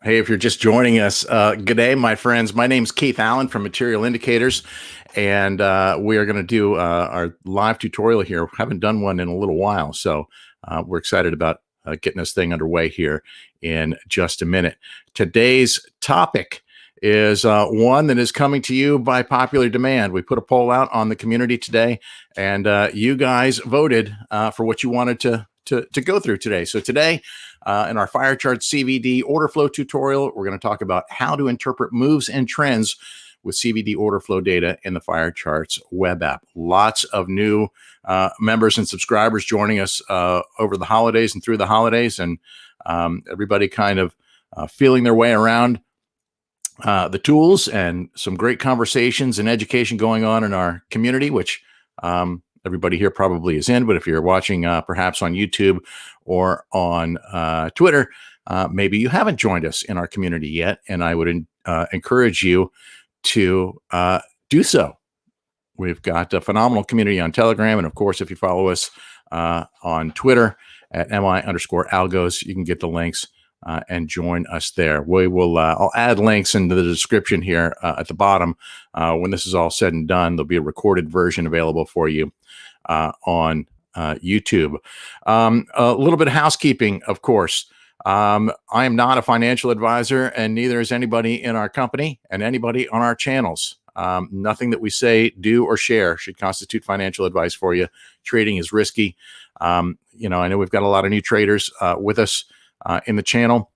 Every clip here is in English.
Hey, if you're just joining us, good day, my friends. My name's Keith Allen from Material Indicators, and we are going to do our live tutorial here. Haven't done one in a little while, so we're excited about getting this thing underway here in just a minute. Today's topic is one that is coming to you by popular demand. We put a poll out on the community today, and you guys voted for what you wanted to go through today. So today, in our FireCharts CVD order flow tutorial, we're going to talk about how to interpret moves and trends with CVD order flow data in the FireCharts web app. Lots of new members and subscribers joining us over the holidays and through the holidays, and everybody kind of feeling their way around the tools, and some great conversations and education going on in our community, which everybody here probably is in. But if you're watching perhaps on YouTube or on Twitter, maybe you haven't joined us in our community yet, and I would encourage you to do so. We've got a phenomenal community on Telegram, and of course, if you follow us on Twitter at MI_algos, you can get the links and join us there. We will. I'll add links into the description here at the bottom. When this is all said and done, there'll be a recorded version available for you on YouTube. A little bit of housekeeping, of course. I am not a financial advisor, and neither is anybody in our company and anybody on our channels. Nothing that we say, do, or share should constitute financial advice for you. Trading is risky. I know we've got a lot of new traders with us in the channel,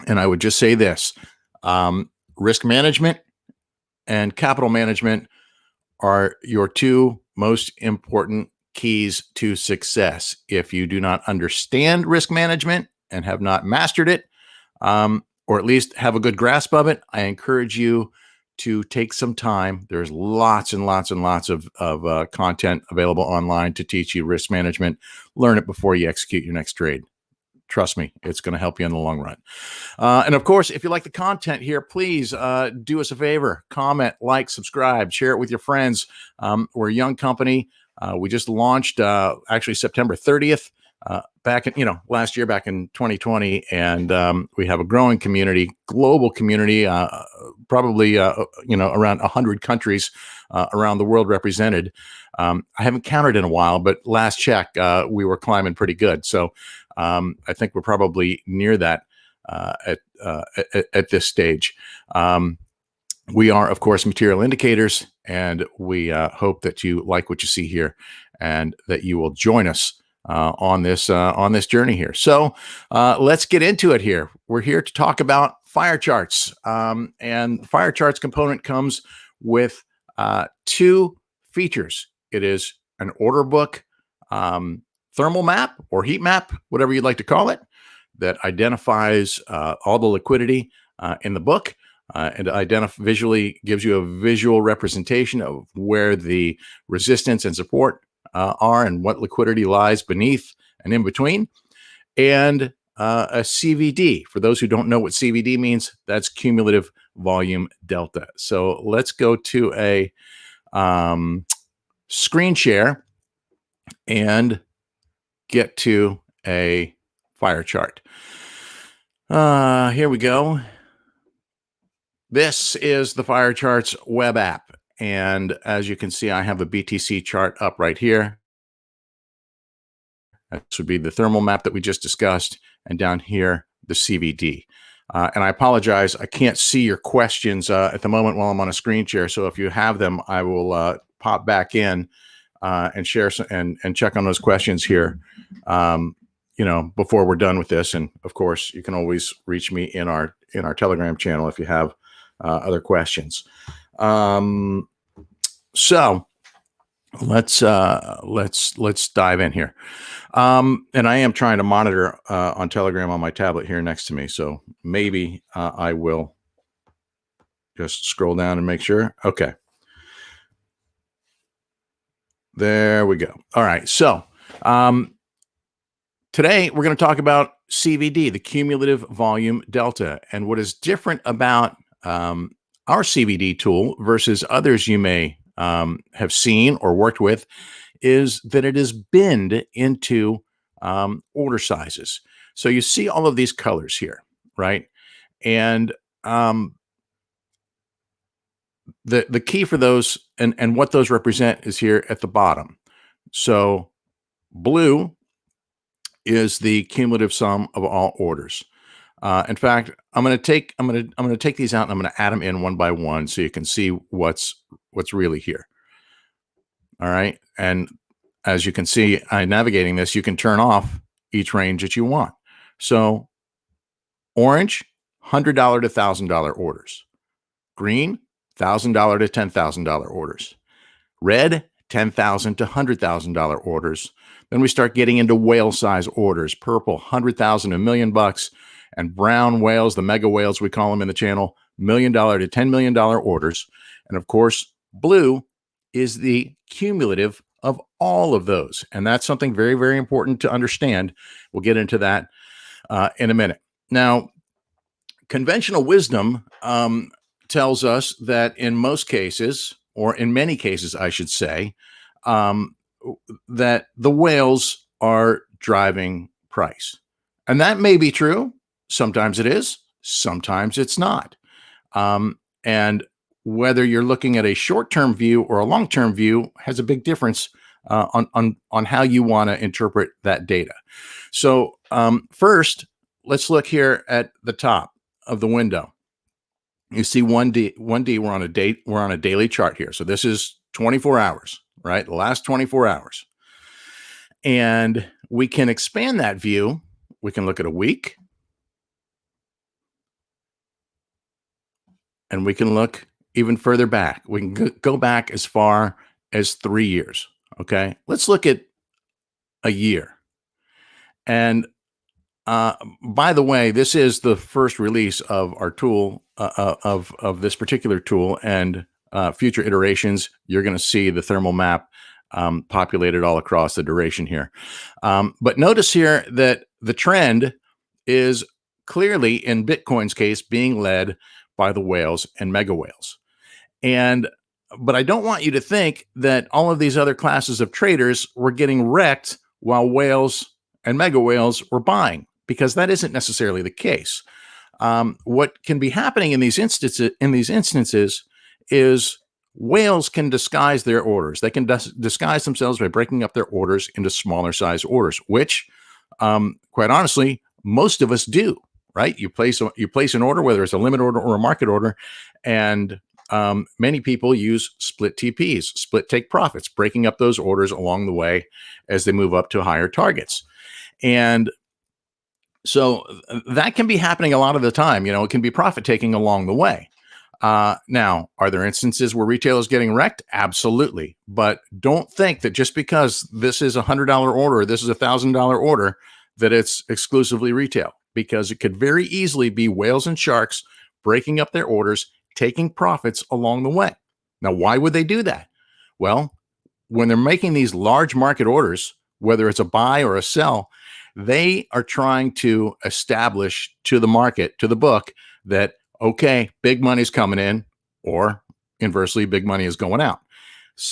and I would just say this: risk management and capital management are your two most important keys to success. If you do not understand risk management and have not mastered it, or at least have a good grasp of it, I encourage you to take some time. There's lots and lots and lots of content available online to teach you risk management. Learn it before you execute your next trade. Trust me, it's going to help you in the long run. And of course, if you like the content here, please do us a favor: comment, like, subscribe, share it with your friends. We're a young company. We just launched actually September 30th, back in last year, back in 2020, and we have a growing community, global community, probably around 100 countries around the world represented. I haven't counted in a while, but last check, we were climbing pretty good. So I think we're probably near that at this stage. We are, of course, Material Indicators, and we hope that you like what you see here and that you will join us on this journey here. So let's get into it here. We're here to talk about FireCharts, and the FireCharts component comes with two features. It is an order book thermal map or heat map, whatever you'd like to call it, that identifies all the liquidity in the book, and visually gives you a visual representation of where the resistance and support are and what liquidity lies beneath and in between. And a CVD. For those who don't know what CVD means, that's cumulative volume delta. So let's go to a screen share and get to a fire chart. Here we go. This is the FireCharts web app. And as you can see, I have a BTC chart up right here. This would be the thermal map that we just discussed. And down here, the CVD. And I apologize, I can't see your questions at the moment while I'm on a screen share. So if you have them, I will pop back in and share and check on those questions here, before we're done with this. And of course, you can always reach me in our Telegram channel if you have other questions. So let's dive in here. And I am trying to monitor on Telegram on my tablet here next to me. So maybe I will just scroll down and make sure. Okay. There we go. All right. So today we're going to talk about CVD, the cumulative volume delta. And what is different about our CVD tool versus others you may have seen or worked with is that it is binned into order sizes. So you see all of these colors here, right? And the key for those and what those represent is here at the bottom. So blue is the cumulative sum of all orders. In fact, I'm going to take these out and I'm going to add them in one by one so you can see what's really here. All right, and as you can see, navigating this, you can turn off each range that you want. So orange, $100 to $1,000 orders. Green, $1,000 to $10,000 orders. Red, $10,000 to $100,000 orders. Then we start getting into whale size orders. Purple, $100,000 to $1 million, and brown whales, the mega whales we call them in the channel, $1 million to $10 million orders. And of course, blue is the cumulative of all of those. And that's something very, very important to understand. We'll get into that in a minute. Now, conventional wisdom tells us that in most cases, or in many cases, I should say, that the whales are driving price. And that may be true. Sometimes it is, sometimes it's not. And whether you're looking at a short-term view or a long-term view has a big difference on how you want to interpret that data. So first, let's look here at the top of the window. You see 1D, we're on a daily chart here. So this is 24 hours, right? The last 24 hours. And we can expand that view. We can look at a week. And we can look even further back. We can go back as far as 3 years. Okay. Let's look at a year. And by the way, this is the first release of our tool, of this particular tool, and future iterations, you're going to see the thermal map populated all across the duration here. But notice here that the trend is clearly, in Bitcoin's case, being led by the whales and mega whales. But I don't want you to think that all of these other classes of traders were getting wrecked while whales and mega whales were buying, because that isn't necessarily the case. What can be happening in these instances is whales can disguise their orders. They can disguise themselves by breaking up their orders into smaller size orders, which, quite honestly, most of us do. Right? You place an order, whether it's a limit order or a market order, and many people use split TPs, split take profits, breaking up those orders along the way as they move up to higher targets. And so that can be happening a lot of the time. It can be profit taking along the way. Now, are there instances where retailers getting wrecked? Absolutely. But don't think that just because this is a $100 order, this is a $1,000 order, that it's exclusively retail, because it could very easily be whales and sharks breaking up their orders, taking profits along the way. Now, why would they do that? Well, when they're making these large market orders, whether it's a buy or a sell, they are trying to establish to the market, to the book, that, okay, big money's coming in, or inversely, big money is going out,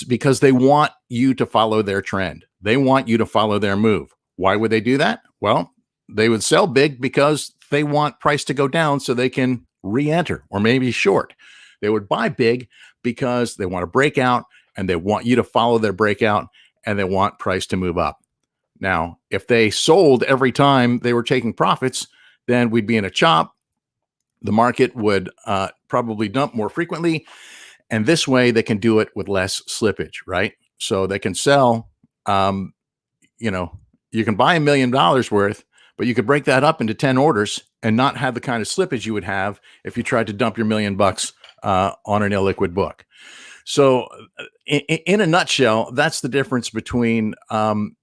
because they want you to follow their trend. They want you to follow their move. Why would they do that? Well, they would sell big because they want price to go down so they can re-enter, or maybe short. They would buy big because they want to break out, and they want you to follow their breakout, and they want price to move up. Now, if they sold every time they were taking profits, then we'd be in a chop. The market would probably dump more frequently, and this way they can do it with less slippage, right? So they can sell, you can buy $1 million worth, but you could break that up into 10 orders and not have the kind of slippage you would have if you tried to dump your $1 million on an illiquid book. So in a nutshell, that's the difference between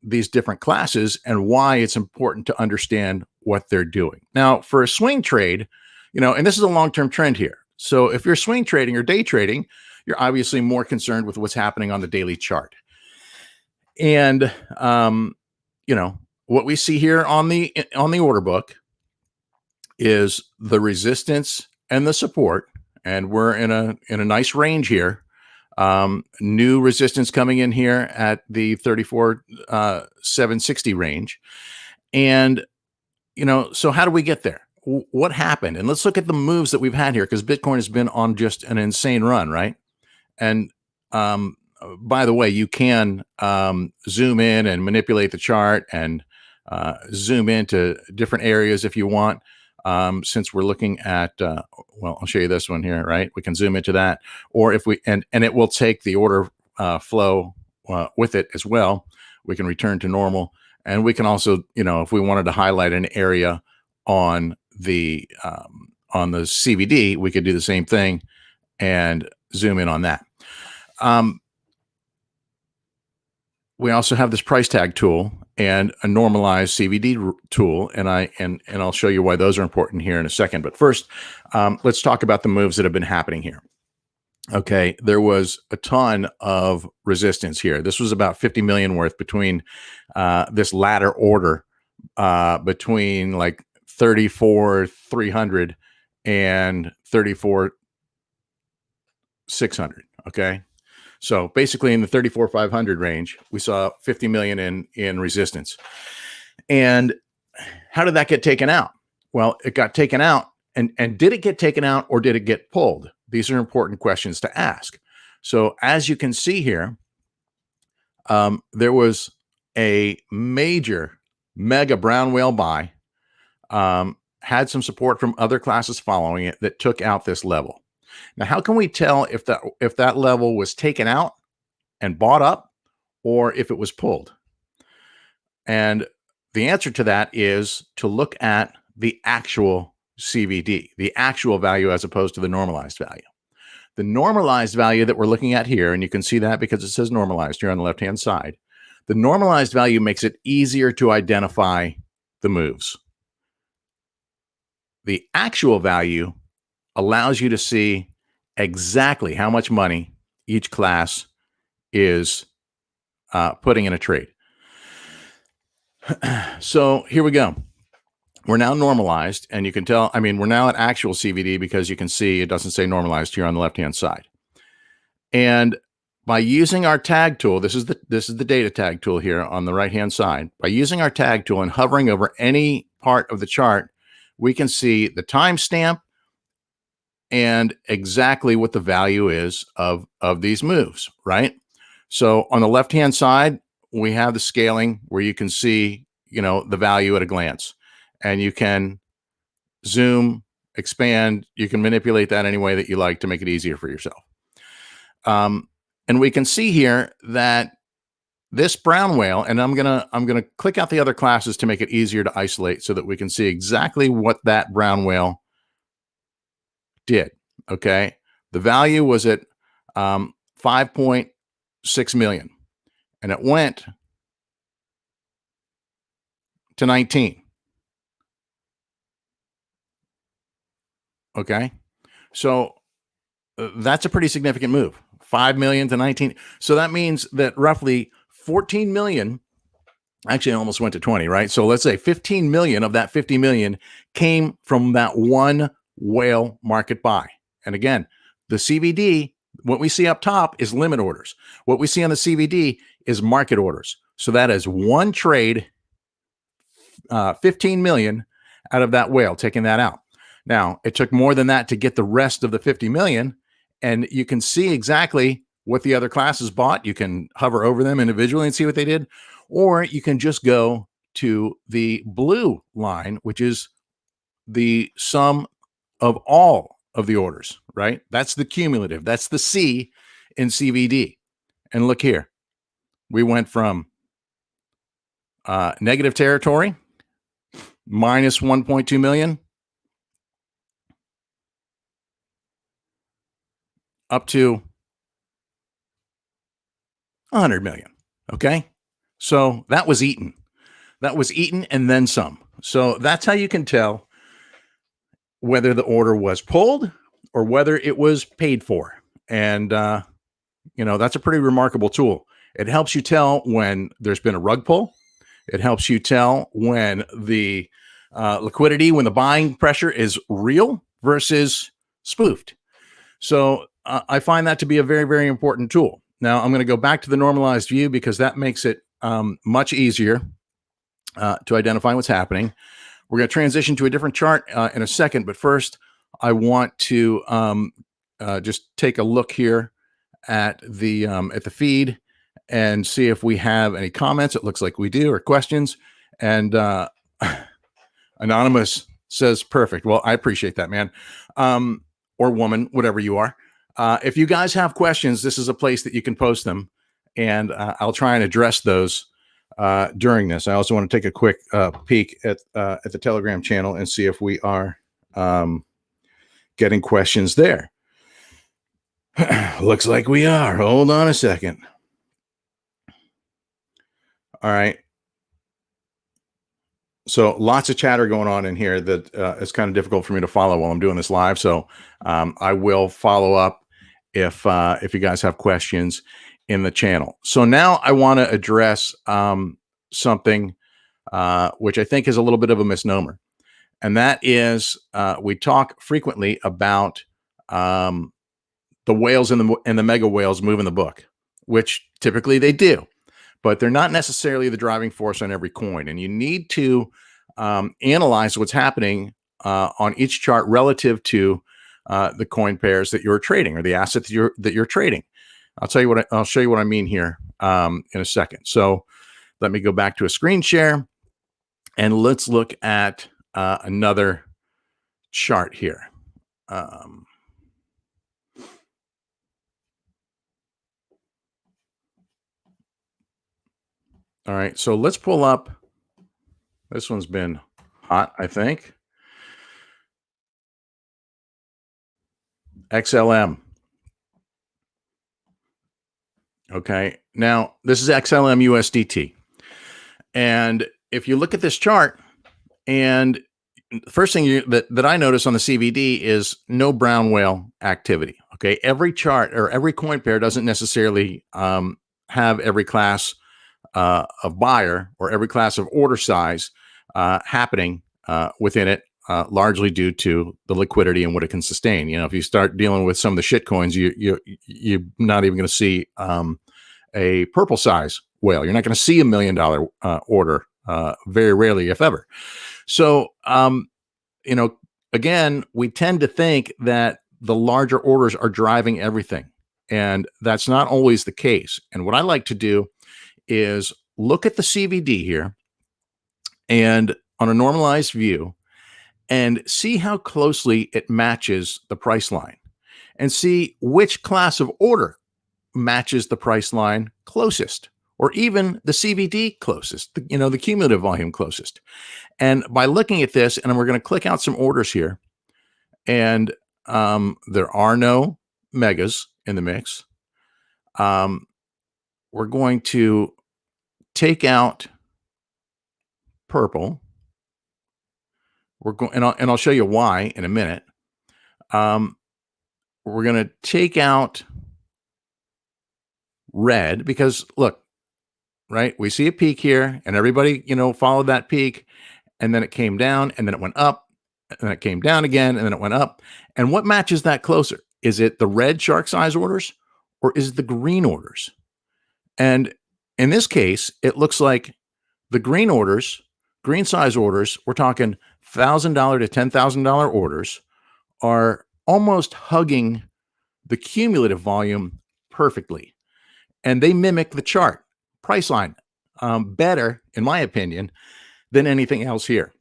these different classes and why it's important to understand what they're doing. Now, for a swing trade, and this is a long-term trend here. So if you're swing trading or day trading, you're obviously more concerned with what's happening on the daily chart. And, what we see here on the order book is the resistance and the support. And we're in a nice range here. New resistance coming in here at the 34,760 range. And, so how do we get there? what happened? And let's look at the moves that we've had here, because Bitcoin has been on just an insane run, right? And by the way, you can zoom in and manipulate the chart and zoom into different areas if you want. Since we're looking at, well, I'll show you this one here, right? We can zoom into that, or if we, and it will take the order flow with it as well. We can return to normal. And we can also, if we wanted to highlight an area on the CVD, we could do the same thing and zoom in on that. We also have this price tag tool and a normalized CVD tool, and I'll show you why those are important here in a second. But first, let's talk about the moves that have been happening here. Okay, there was a ton of resistance here. This was about 50 million worth between this ladder order between like 34,300 and 34,600. Okay. So basically in the 34,500 range, we saw 50 million in resistance. And how did that get taken out? Well, it got taken out. And did it get taken out or did it get pulled? These are important questions to ask. So as you can see here, there was a major mega brown whale buy, had some support from other classes following it that took out this level. Now, how can we tell if that level was taken out and bought up or if it was pulled? And the answer to that is to look at the actual CVD, the actual value as opposed to the normalized value. The normalized value that we're looking at here, and you can see that because it says normalized here on the left-hand side, the normalized value makes it easier to identify the moves. The actual value allows you to see exactly how much money each class is putting in a trade. So here we go. We're now normalized, and you can tell, I mean, we're now at actual CVD because you can see it doesn't say normalized here on the left-hand side. And by using our tag tool, this is the data tag tool here on the right-hand side. By using our tag tool and hovering over any part of the chart, we can see the timestamp and exactly what the value is of these moves, right? So on the left-hand side, we have the scaling where you can see, the value at a glance, and you can zoom, expand, you can manipulate that any way that you like to make it easier for yourself. And we can see here that this brown whale, and I'm gonna click out the other classes to make it easier to isolate so that we can see exactly what that brown whale did. Okay, the value was at 5.6 million, and it went to 19. Okay, so that's a pretty significant move. 5 million to 19. So that means that roughly 14 million, actually almost went to 20, right? So let's say 15 million of that 50 million came from that one whale market buy. And again, the CVD, what we see up top is limit orders. What we see on the CVD is market orders. So that is one trade, 15 million out of that whale, taking that out. Now, it took more than that to get the rest of the 50 million. And you can see exactly what the other classes bought. You can hover over them individually and see what they did. Or you can just go to the blue line, which is the sum of all of the orders, right? That's the cumulative. That's the C in CVD. And look here. We went from negative territory, minus 1.2 million, up to 100 million. Okay. So that was eaten. That was eaten and then some. So that's how you can tell whether the order was pulled or whether it was paid for. And, that's a pretty remarkable tool. It helps you tell when there's been a rug pull. It helps you tell when the liquidity, when the buying pressure is real versus spoofed. So I find that to be a very, very important tool. Now I'm going to go back to the normalized view because that makes it much easier to identify what's happening. We're going to transition to a different chart in a second, but first, I want to just take a look here at the feed and see if we have any comments. It looks like we do, or questions. And Anonymous says, perfect. Well, I appreciate that, man. Or woman, whatever you are. If you guys have questions, this is a place that you can post them, and I'll try and address those during this. I also want to take a quick peek at the Telegram channel and see if we are getting questions there. Looks like we are. Hold on a second. All right. So lots of chatter going on in here that it's kind of difficult for me to follow while I'm doing this live. So I will follow up if you guys have questions in the channel. So now I want to address something which I think is a little bit of a misnomer, and that is we talk frequently about the whales and the mega whales moving the book, which typically they do, but they're not necessarily the driving force on every coin. And you need to analyze what's happening on each chart relative to the coin pairs that you're trading, or the assets that you're trading. I'll show you what I mean here in a second. So let me go back to a screen share, and let's look at another chart here. All right, so let's pull up. This one's been hot, I think. XLM. Okay, now this is XLM USDT. And if you look at this chart, and the first thing that I notice on the CVD is no brown whale activity. Okay, every chart or every coin pair doesn't necessarily have every class of buyer or every class of order size happening within it, largely due to the liquidity and what it can sustain. You know, if you start dealing with some of the shit coins, you're not even going to see a purple size whale. You're not going to see $1 million order very rarely, if ever. So, you know, again, we tend to think that the larger orders are driving everything, and that's not always the case. And what I like to do is look at the CVD here and on a normalized view and see how closely it matches the price line, and see which class of order matches the price line closest, or even the CVD closest, the cumulative volume closest. And by looking at this, and we're going to click out some orders here, and there are no megas in the mix. We're going to take out purple. We're going, and I'll show you why in a minute. We're going to take out red because look, right? We see a peak here, and everybody, followed that peak, and then it came down, and then it went up, and then it came down again, and then it went up. And what matches that closer? Is it the red shark size orders, or is it the green orders? And in this case, it looks like the green size orders, we're talking $1,000 to $10,000 orders, are almost hugging the cumulative volume perfectly. And they mimic the chart price line better, in my opinion, than anything else here.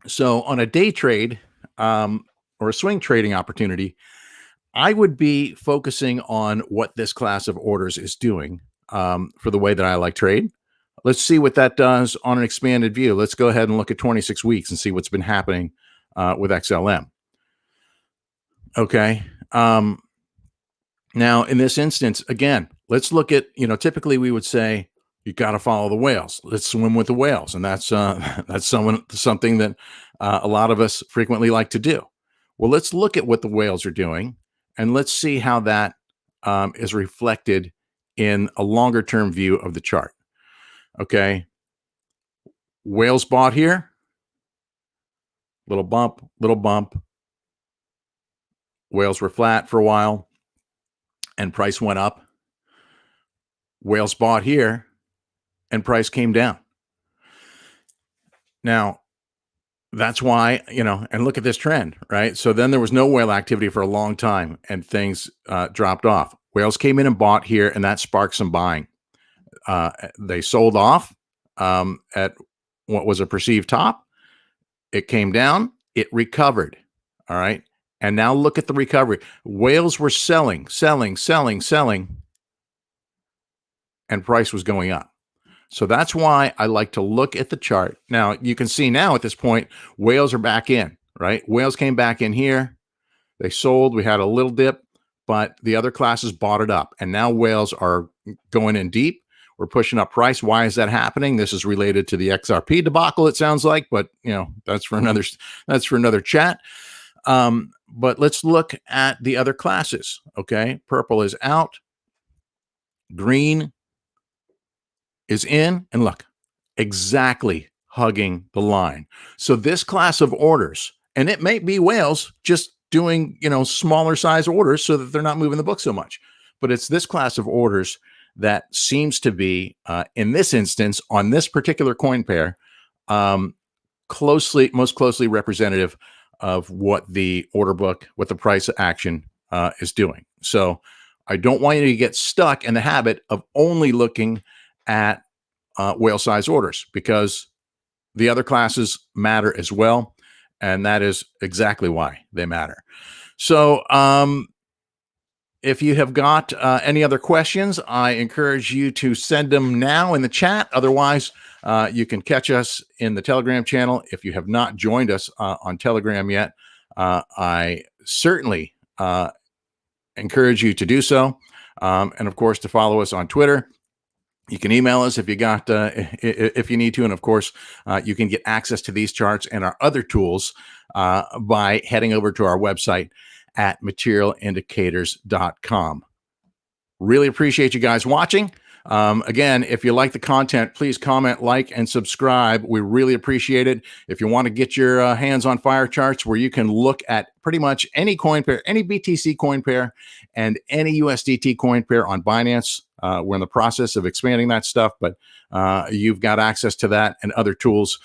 So on a day trade or a swing trading opportunity, I would be focusing on what this class of orders is doing for the way that I like trade. Let's see what that does on an expanded view. Let's go ahead and look at 26 weeks and see what's been happening with XLM. Okay. Now, in this instance, again, let's look at, typically we would say, you got to follow the whales. Let's swim with the whales. And that's something that a lot of us frequently like to do. Well, let's look at what the whales are doing, and let's see how that is reflected in a longer term view of the chart. Okay. Whales bought here. Little bump, little bump. Whales were flat for a while, and price went up. Whales bought here, and price came down. Now, That's why, and look at this trend, right? So then there was no whale activity for a long time and things dropped off. Whales came in and bought here, and that sparked some buying. They sold off at what was a perceived top. It came down, it recovered. All right. And now look at the recovery. Whales were selling, selling, selling, selling, and price was going up. So that's why I like to look at the chart. Now, you can see now at this point, whales are back in, right? Whales came back in here. They sold. We had a little dip, but the other classes bought it up. And now whales are going in deep. We're pushing up price. Why is that happening? This is related to the XRP debacle, it sounds like, but that's for another chat. But let's look at the other classes. Okay. Purple is out. Green is in, and look, exactly hugging the line. So this class of orders, and it may be whales just doing, smaller size orders so that they're not moving the book so much, but it's this class of orders that seems to be, in this instance, on this particular coin pair, most closely representative of what the order book, what the price action is doing. So I don't want you to get stuck in the habit of only looking at whale size orders, because the other classes matter as well. And that is exactly why they matter. So if you have got any other questions, I encourage you to send them now in the chat. Otherwise, you can catch us in the Telegram channel. If you have not joined us on Telegram yet, I certainly encourage you to do so. And of course, to follow us on Twitter. You can email us if you need to. And of course, you can get access to these charts and our other tools by heading over to our website at materialindicators.com. Really appreciate you guys watching. Again, if you like the content, please comment, like, and subscribe. We really appreciate it. If you want to get your hands on FireCharts, where you can look at pretty much any coin pair, any BTC coin pair, and any USDT coin pair on Binance, we're in the process of expanding that stuff, but you've got access to that and other tools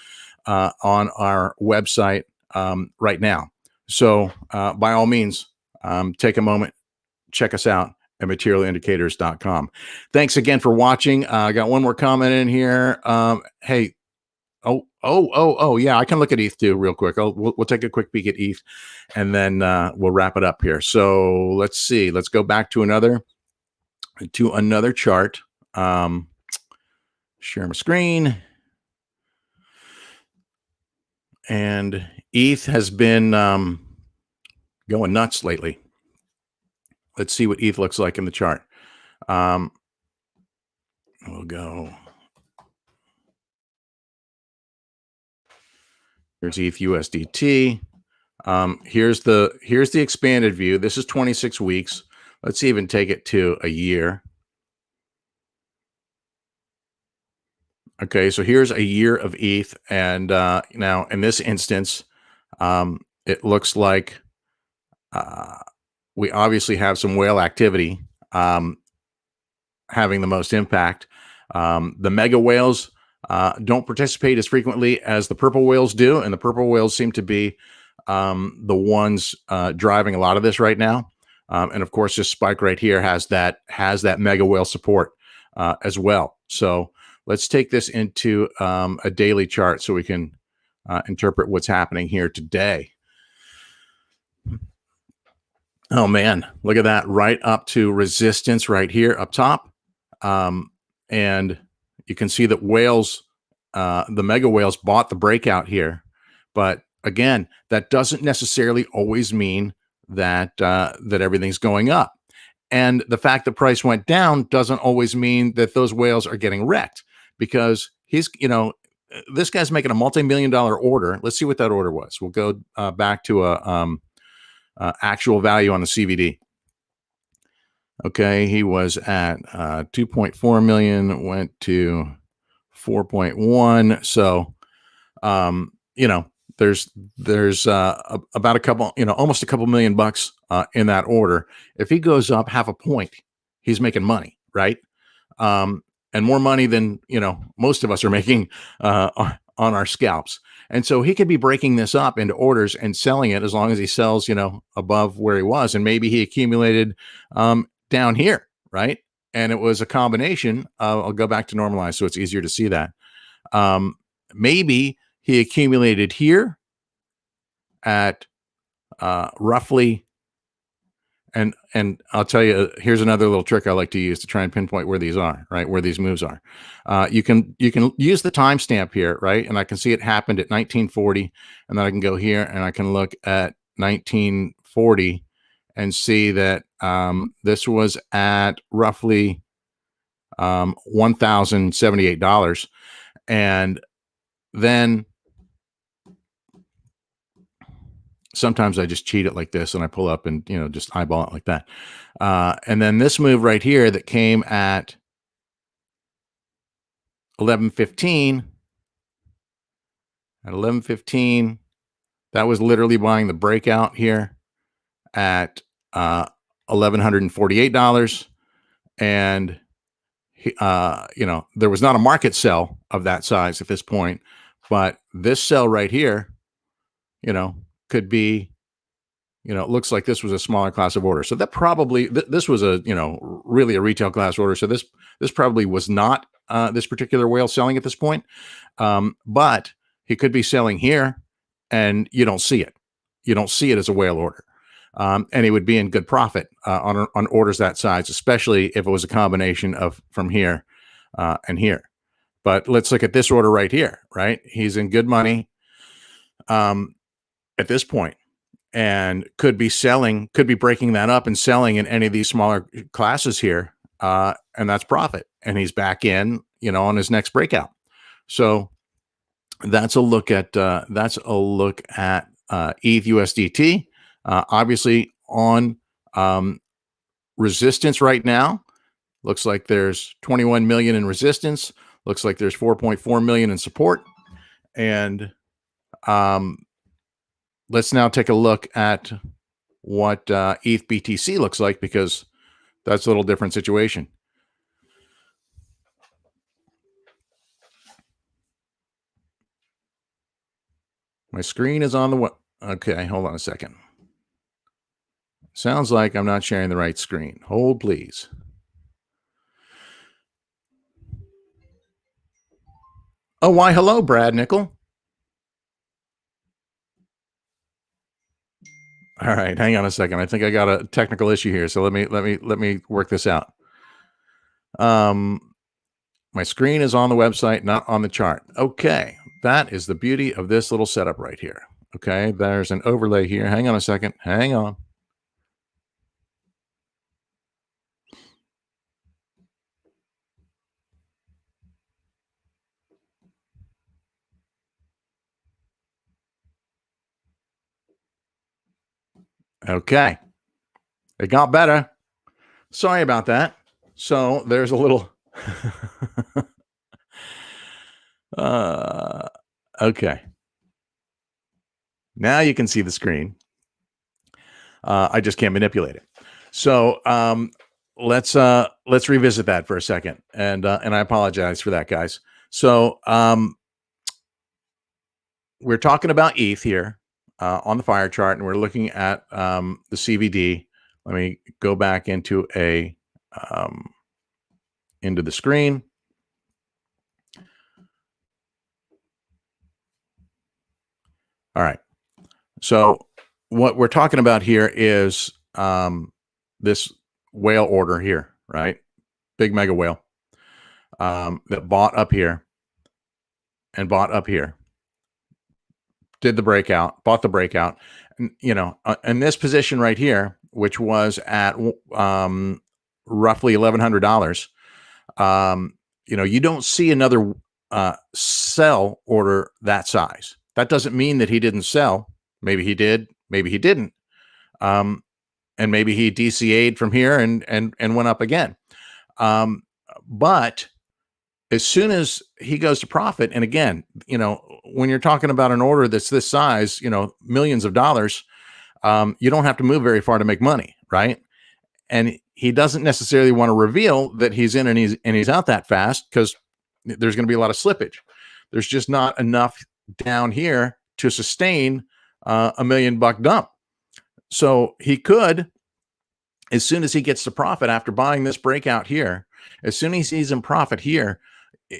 on our website right now. So by all means, take a moment, check us out at materialindicators.com. Thanks again for watching. I got one more comment in here. Hey, yeah, I can look at ETH too real quick. We'll take a quick peek at ETH, and then we'll wrap it up here. So let's see. Let's go back to another chart. Share my screen. And ETH has been going nuts lately. Let's see what ETH looks like in the chart. We'll go. Here's ETH USDT. Here's the expanded view. This is 26 weeks. Let's even take it to a year. Okay, so here's a year of ETH, and now in this instance, it looks like we obviously have some whale activity having the most impact. The mega whales don't participate as frequently as the purple whales do, and the purple whales seem to be the ones driving a lot of this right now. And of course, this spike right here has that mega whale support as well. So let's take this into a daily chart so we can interpret what's happening here today. Oh man, look at that, right up to resistance right here up top. And you can see that whales, the mega whales bought the breakout here. But again, that doesn't necessarily always mean that that everything's going up. And the fact that price went down doesn't always mean that those whales are getting wrecked, because this guy's making a multi-million-dollar order. Let's see what that order was. We'll go back to a actual value on the CVD. Okay, he was at 2.4 million, went to 4.1. So, there's about a couple, almost a couple $1 million in that order. If he goes up half a point, he's making money, right? And more money than most of us are making on our scalps. And so he could be breaking this up into orders and selling it as long as he sells, above where he was. And maybe he accumulated down here, right? And it was a combination. I'll go back to normalize so it's easier to see that. Maybe he accumulated here at roughly, and I'll tell you, here's another little trick I like to use to try and pinpoint where these are, right? Where these moves are. You can use the timestamp here, right? And I can see it happened at 1940, and then I can go here and I can look at 1940 and see that this was at roughly $1,078, and then sometimes I just cheat it like this and I pull up and, just eyeball it like that. And then this move right here that came at 11:15, that was literally buying the breakout here at $1,148. And, there was not a market sell of that size at this point, but this sell right here, could be, it looks like this was a smaller class of order. So that probably, this was a, really a retail class order. So this probably was not this particular whale selling at this point. But he could be selling here and you don't see it. You don't see it as a whale order. And he would be in good profit on orders that size, especially if it was a combination of from here and here. But let's look at this order right here, right? He's in good money at this point, and could be breaking that up and selling in any of these smaller classes here. And that's profit. And he's back in, on his next breakout. So that's a look at ETH USDT. Obviously on resistance right now. Looks like there's 21 million in resistance. Looks like there's 4.4 million in support. And let's now take a look at what ETH BTC looks like, because that's a little different situation. My screen is on the okay, hold on a second. Sounds like I'm not sharing the right screen. Hold, please. Oh, why, hello, Brad Nickel. All right, hang on a second. I think I got a technical issue here, so let me work this out. My screen is on the website, not on the chart. Okay, that is the beauty of this little setup right here. Okay, there's an overlay here. Hang on a second. Hang on. Okay, it got better. Sorry about that. So there's a little. Okay. Now you can see the screen. I just can't manipulate it. So let's revisit that for a second, and I apologize for that, guys. So we're talking about ETH here on the fire chart, and we're looking at the CVD. Let me go back into into the screen. All right. So what we're talking about here is this whale order here, right? Big mega whale that bought up here and bought up here. Did the breakout, bought the breakout, and, in this position right here, which was at roughly $1,100. You don't see another sell order that size. That doesn't mean that he didn't sell. Maybe he did, maybe he didn't. And maybe he DCA'd from here and went up again. But as soon as he goes to profit, and again, when you're talking about an order that's this size, millions of dollars, you don't have to move very far to make money, right? And he doesn't necessarily want to reveal that he's in and he's out that fast, because there's going to be a lot of slippage. There's just not enough down here to sustain a $1 million dump. So he could, as soon as he gets to profit after buying this breakout here, as soon as he's in profit here,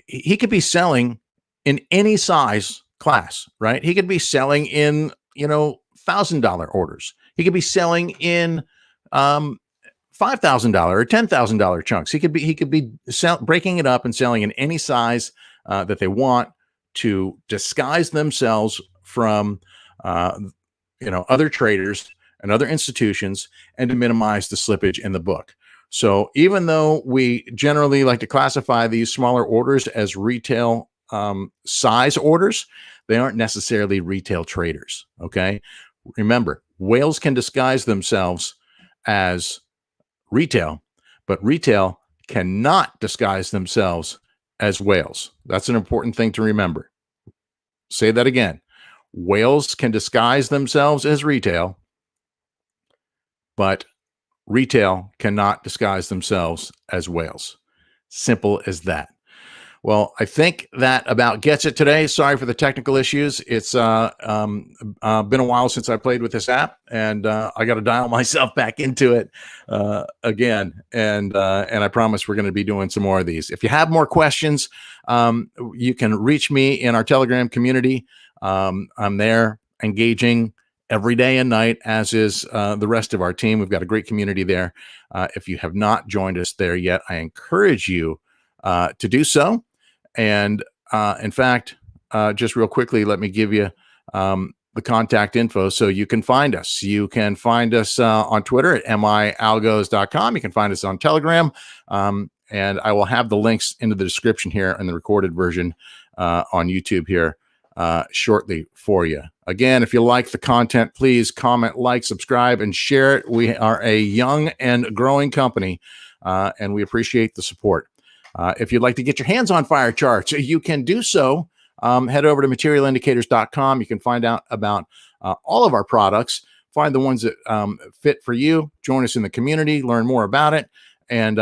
he could be selling in any size class, right? He could be selling in, $1,000 orders. He could be selling in $5,000 or $10,000 chunks. He could be breaking it up and selling in any size that they want to disguise themselves from other traders and other institutions, and to minimize the slippage in the book. So even though we generally like to classify these smaller orders as retail size orders, they aren't necessarily retail traders. Okay. Remember, whales can disguise themselves as retail, but retail cannot disguise themselves as whales. That's an important thing to remember. Say that again. Whales can disguise themselves as retail, but retail cannot disguise themselves as whales. Simple as that. Well, I think that about gets it today. Sorry for the technical issues. It's been a while since I played with this app, and I got to dial myself back into it again. And I promise we're going to be doing some more of these. If you have more questions, you can reach me in our Telegram community. I'm there engaging every day and night, as is the rest of our team. We've got a great community there. If you have not joined us there yet, I encourage you to do so. And in fact, just real quickly, let me give you the contact info so you can find us. You can find us on Twitter at mialgos.com. You can find us on Telegram. And I will have the links into the description here and the recorded version on YouTube here shortly for you. Again, if you like the content, please comment, like, subscribe, and share it. We are a young and growing company, and we appreciate the support. If you'd like to get your hands on FireCharts, you can do so. Head over to materialindicators.com. You can find out about all of our products, find the ones that fit for you, join us in the community, learn more about it, and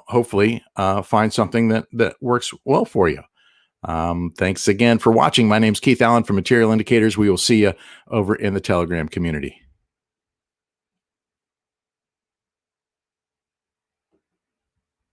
hopefully find something that works well for you. Thanks again for watching. My name's Keith Allen from Material Indicators. We will see you over in the Telegram community.